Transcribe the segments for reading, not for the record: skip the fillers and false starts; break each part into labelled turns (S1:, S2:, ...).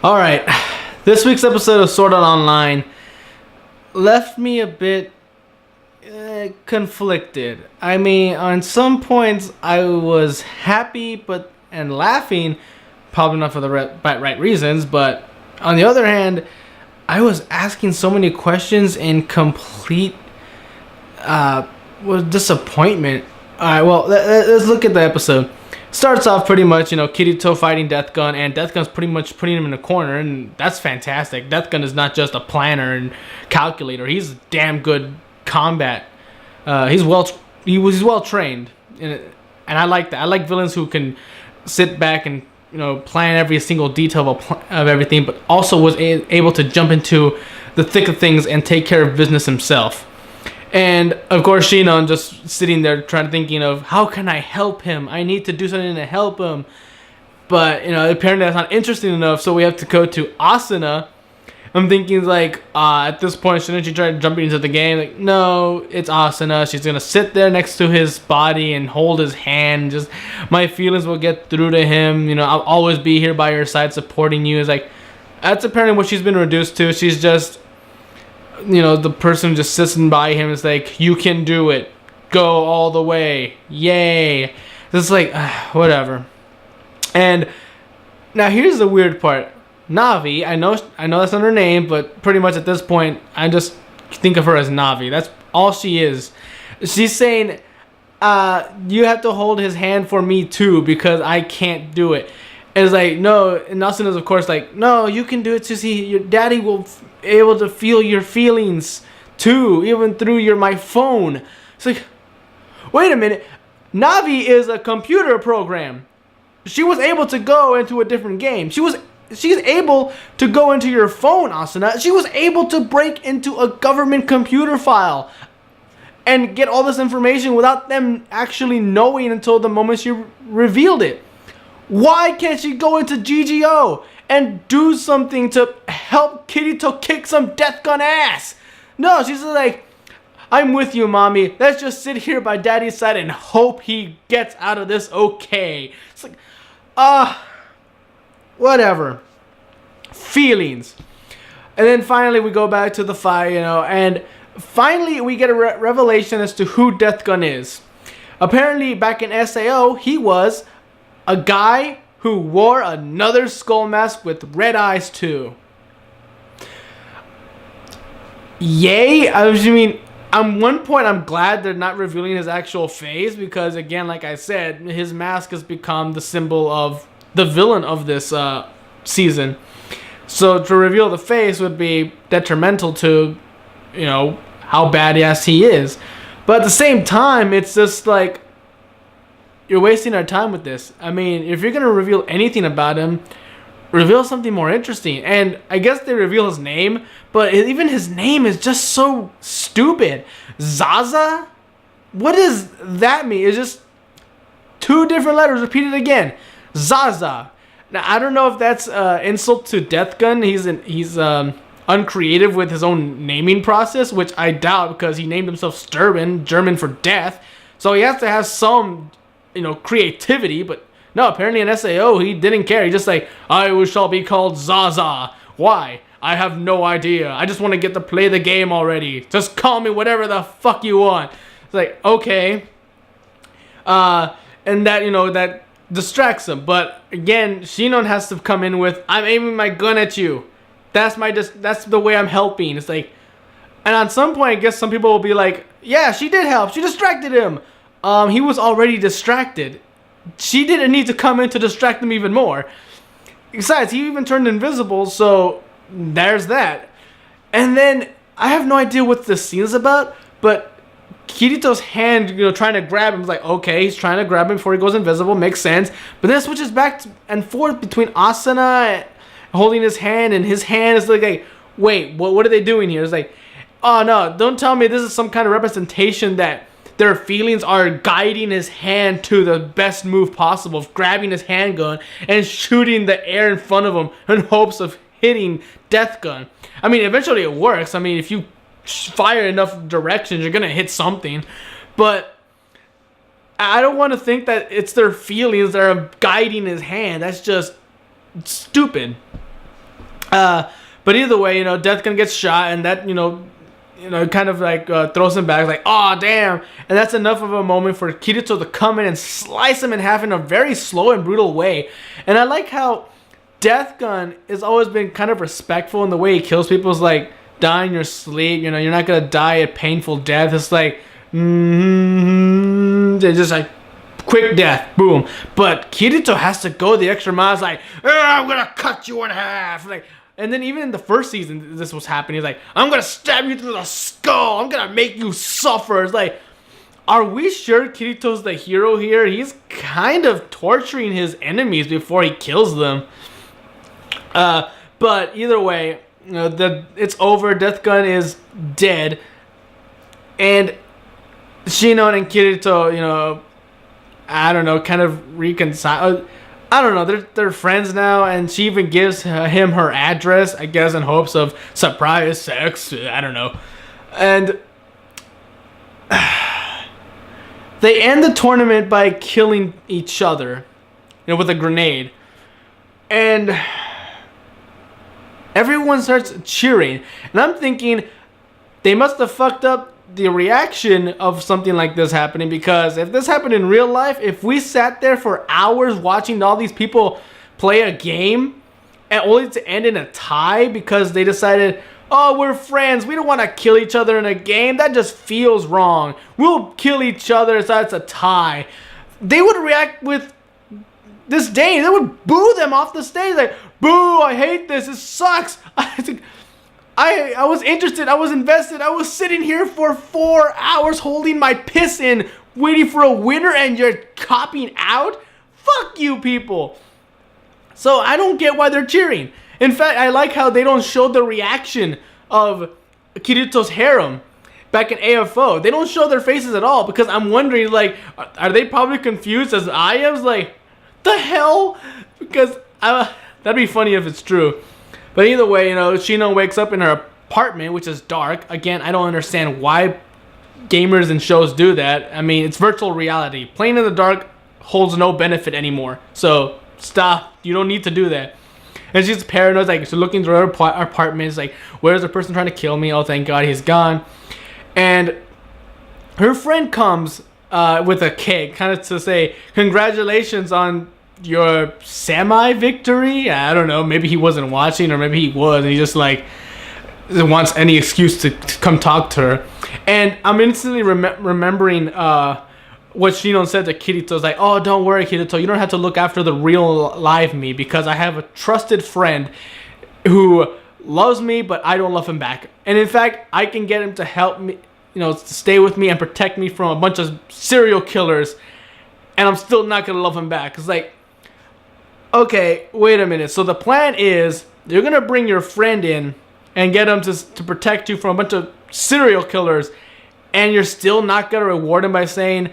S1: All right, this week's episode of Sword Art Online left me a bit conflicted. I mean, on some points I was happy and laughing, probably not for the right reasons, but on the other hand, I was asking so many questions in complete disappointment. All right, well, let's look at the episode. Starts off pretty much, Kirito fighting Death Gun, and Death Gun's pretty much putting him in a corner, and that's fantastic. Death Gun is not just a planner and calculator; he's damn good combat. He's well trained, and I like that. I like villains who can sit back and plan every single detail of everything, but also was able to jump into the thick of things and take care of business himself. And of course, Shinon just sitting there thinking of how can I help him? I need to do something to help him. But apparently that's not interesting enough, so we have to go to Asuna. I'm thinking at this point, shouldn't she try jumping into the game? Like, no, it's Asuna. She's gonna sit there next to his body and hold his hand. Just my feelings will get through to him. I'll always be here by your side supporting you. It's like that's apparently what she's been reduced to. She's just the person just sitting by him is like, you can do it, go all the way, yay. It's like whatever. And now here's the weird part. Navi, I know that's not her name, but pretty much at this point I just think of her as Navi. That's all she is. She's saying you have to hold his hand for me too because I can't do it. And it's like, no, and Nelson is of course like, no, you can do it to see your daddy will able to feel your feelings too, even through my phone. It's like, wait a minute, Navi is a computer program. She was able to go into a different game. She's able to go into your phone, Asuna. She was able to break into a government computer file and get all this information without them actually knowing until the moment she revealed it. Why can't she go into GGO and do something to help Kirito kick some Death Gun ass? No, she's like, I'm with you, mommy. Let's just sit here by daddy's side and hope he gets out of this okay. It's like, whatever. Feelings. And then finally we go back to the fight, and finally we get a revelation as to who Death Gun is. Apparently back in SAO, he was a guy who wore another skull mask with red eyes too. Yay! I mean, at one point I'm glad they're not revealing his actual face because, again, like I said, his mask has become the symbol of the villain of this season. So to reveal the face would be detrimental to, how badass he is. But at the same time, it's just like, you're wasting our time with this. I mean, if you're going to reveal anything about him, reveal something more interesting. And I guess they reveal his name, but even his name is just so stupid. Zaza? What does that mean? It's just two different letters repeated again. Zaza. Now, I don't know if that's insult to Death Gun. He's uncreative with his own naming process, which I doubt because he named himself Sturban, German for death. So he has to have some creativity, but no, apparently in SAO he didn't care. He just like, I shall be called Zaza. Why? I have no idea. I just want to get to play the game already. Just call me whatever the fuck you want. It's like, okay. And that, that distracts him. But again, Shinon has to come in with, I'm aiming my gun at you. That's the way I'm helping. It's like, and at some point, I guess some people will be like, yeah, she did help. She distracted him. He was already distracted. She didn't need to come in to distract him even more. Besides, he even turned invisible, so there's that. And then, I have no idea what this scene is about, but Kirito's hand, trying to grab him, is like, okay, he's trying to grab him before he goes invisible, makes sense. But then it switches back and forth between Asuna holding his hand, and his hand is like, hey, wait, what are they doing here? It's like, oh no, don't tell me this is some kind of representation that their feelings are guiding his hand to the best move possible, of grabbing his handgun and shooting the air in front of him in hopes of hitting Death Gun. I mean, eventually it works. I mean, if you fire enough directions, you're gonna hit something. But I don't want to think that it's their feelings that are guiding his hand. That's just stupid. But either way, Death Gun gets shot, and that kind of like throws him back, like, oh damn, and that's enough of a moment for Kirito to come in and slice him in half in a very slow and brutal way. And I like how Death Gun has always been kind of respectful in the way he kills people. It's like, die in your sleep, you're not gonna die a painful death. It's like, it's just like quick death, boom. But Kirito has to go the extra mile. It's like, I'm gonna cut you in half, like. And then even in the first season, this was happening. He's like, I'm going to stab you through the skull. I'm going to make you suffer. It's like, are we sure Kirito's the hero here? He's kind of torturing his enemies before he kills them. But either way, it's over. Death Gun is dead. And Shinon and Kirito, I don't know, kind of reconcile. I don't know, they're friends now, and she even gives him her address, I guess, in hopes of surprise sex. I don't know. And they end the tournament by killing each other, with a grenade. And everyone starts cheering. And I'm thinking, they must have fucked up the reaction of something like this happening, because if this happened in real life, if we sat there for hours watching all these people play a game and only to end in a tie because they decided, oh, we're friends, we don't want to kill each other in a game, that just feels wrong, we'll kill each other so it's a tie, they would react with disdain. They would boo them off the stage, like, boo, I hate this, it sucks. I was interested, I was invested, I was sitting here for 4 hours holding my piss in, waiting for a winner, and you're copping out? Fuck you people. So I don't get why they're cheering. In fact, I like how they don't show the reaction of Kirito's harem back in AFO. They don't show their faces at all, because I'm wondering, like, are they probably confused as I am? Like, the hell? Because that'd be funny if it's true. But either way, Shinon wakes up in her apartment, which is dark. Again, I don't understand why gamers and shows do that. I mean, it's virtual reality. Playing in the dark holds no benefit anymore. So stop. You don't need to do that. And she's paranoid. Like, she's looking through her apartment. It's like, where's the person trying to kill me? Oh, thank God he's gone. And her friend comes with a cake, kind of to say, congratulations on your semi-victory. I don't know, maybe he wasn't watching, or maybe he was, and he just like wants any excuse to come talk to her. And I'm instantly remembering what Shinon said to Kirito. Is like, oh, don't worry, Kirito, you don't have to look after the real live me, because I have a trusted friend who loves me, but I don't love him back. And in fact, I can get him to help me, to stay with me and protect me from a bunch of serial killers, and I'm still not gonna love him back. It's like, okay, wait a minute. So the plan is you're going to bring your friend in and get him to protect you from a bunch of serial killers, and you're still not going to reward him by saying,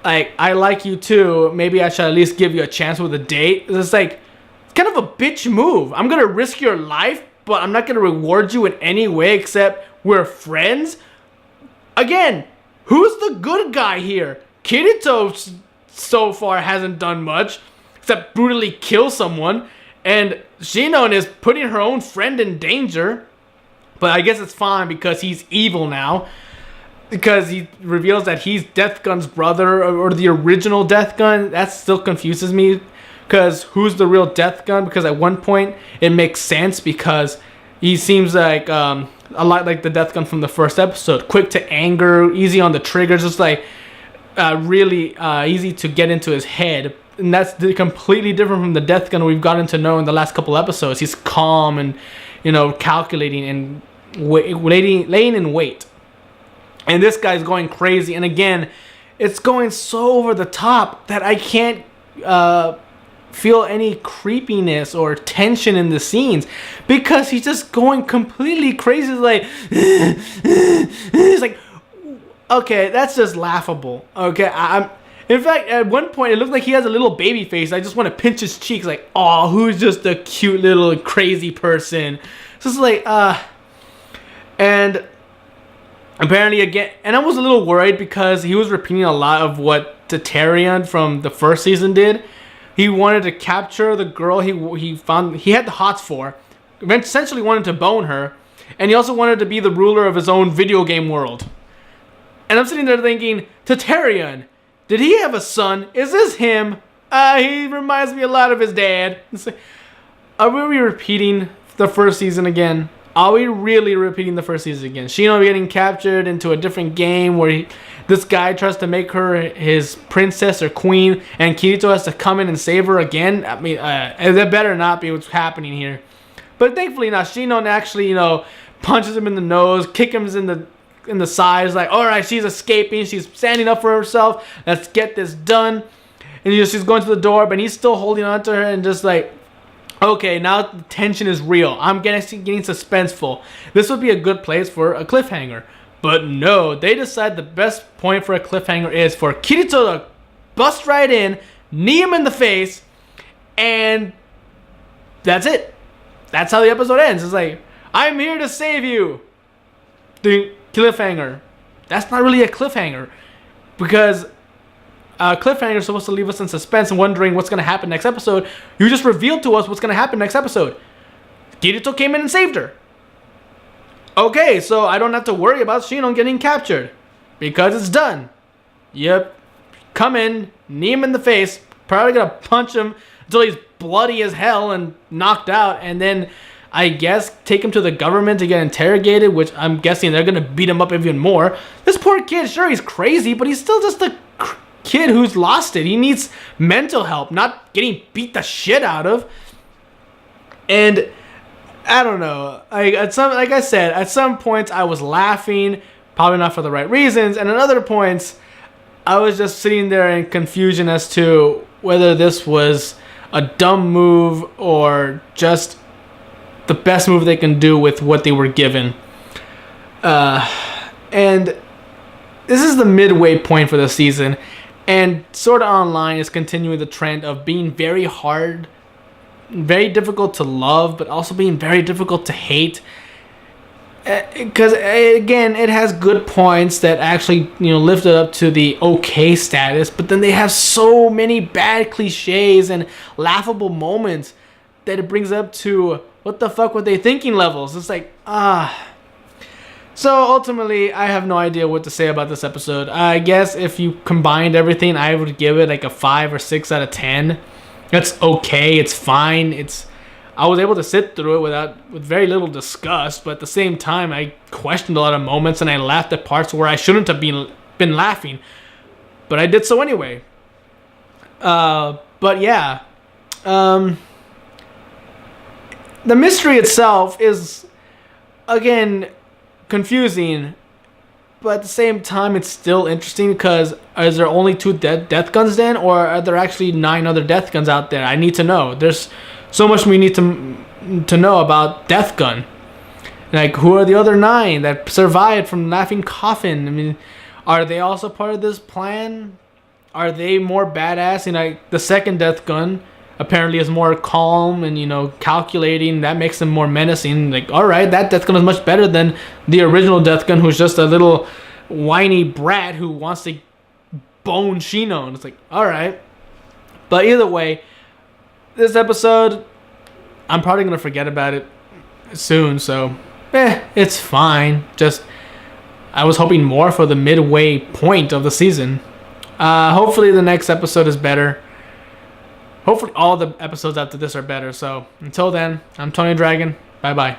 S1: like, I like you too, maybe I should at least give you a chance with a date. It's like, it's kind of a bitch move. I'm going to risk your life, but I'm not going to reward you in any way except we're friends. Again, who's the good guy here? Kirito so far hasn't done much except brutally kill someone, and Shinon is putting her own friend in danger. But I guess it's fine because he's evil now, because he reveals that he's Death Gun's brother, or the original Death Gun. That still confuses me, because who's the real Death Gun? Because at one point it makes sense, because he seems like a lot like the Death Gun from the first episode, quick to anger, easy on the triggers, just like really easy to get into his head. And that's completely different from the Death Gun we've gotten to know in the last couple episodes. He's calm and, calculating and laying in wait. And this guy's going crazy. And again, it's going so over the top that I can't feel any creepiness or tension in the scenes, because he's just going completely crazy. It's like, okay, that's just laughable. Okay, in fact, at one point, it looked like he has a little baby face. I just want to pinch his cheeks, like, oh, who's just a cute little crazy person? So it's like, and apparently again, and I was a little worried because he was repeating a lot of what Tatarian from the first season did. He wanted to capture the girl he found he had the hots for. Essentially wanted to bone her. And he also wanted to be the ruler of his own video game world. And I'm sitting there thinking, Tatarian, did he have a son? Is this him? He reminds me a lot of his dad. Are we repeating the first season again? Are we really repeating the first season again? Shino getting captured into a different game where this guy tries to make her his princess or queen, and Kirito has to come in and save her again? I mean, that better not be what's happening here. But thankfully not. Shino actually, punches him in the nose, kick him in the sides, like, all right, she's escaping, she's standing up for herself, let's get this done. And she's going to the door, but he's still holding on to her and just like, okay, now the tension is real. I'm getting suspenseful. This would be a good place for a cliffhanger. But no, they decide the best point for a cliffhanger is for Kirito to bust right in, knee him in the face, and that's it. That's how the episode ends. It's like, I'm here to save you. The cliffhanger. That's not really a cliffhanger, because a cliffhanger is supposed to leave us in suspense and wondering what's going to happen next episode. You just revealed to us what's going to happen next episode. Kirito came in and saved her. Okay, so I don't have to worry about Shino getting captured, because it's done. Yep. Come in, knee him in the face, probably going to punch him until he's bloody as hell and knocked out, and then I guess take him to the government to get interrogated, which I'm guessing they're going to beat him up even more. This poor kid, sure, he's crazy, but he's still just a kid who's lost it. He needs mental help, not getting beat the shit out of. And I don't know. Like I said, at some points I was laughing, probably not for the right reasons, and at other points I was just sitting there in confusion as to whether this was a dumb move or just the best move they can do with what they were given. And this is the midway point for the season, and Sword Art Online is continuing the trend of being very hard, very difficult to love, but also being very difficult to hate. Because again, it has good points that actually lift it up to the okay status, but then they have so many bad cliches and laughable moments that it brings up to what the fuck were they thinking levels. It's like, So ultimately, I have no idea what to say about this episode. I guess if you combined everything, I would give it like a 5 or 6 out of 10. That's okay. It's fine. I was able to sit through it with very little disgust, but at the same time, I questioned a lot of moments and I laughed at parts where I shouldn't have been laughing, but I did so anyway. But yeah. The mystery itself is, again, confusing, but at the same time, it's still interesting, because is there only 2 death guns then, or are there actually 9 other death guns out there? I need to know. There's so much we need to know about Death Gun. Like, who are the other 9 that survived from Laughing Coffin? I mean, are they also part of this plan? Are they more badass? The second Death Gun apparently is more calm and calculating. That makes him more menacing. Like, all right, that Death Gun is much better than the original Death Gun, who's just a little whiny brat who wants to bone Shino. And it's like, all right. But either way, this episode, I'm probably gonna forget about it soon. So, it's fine. Just, I was hoping more for the midway point of the season. Hopefully the next episode is better. Hopefully all the episodes after this are better. So until then, I'm Tony Dragon. Bye bye.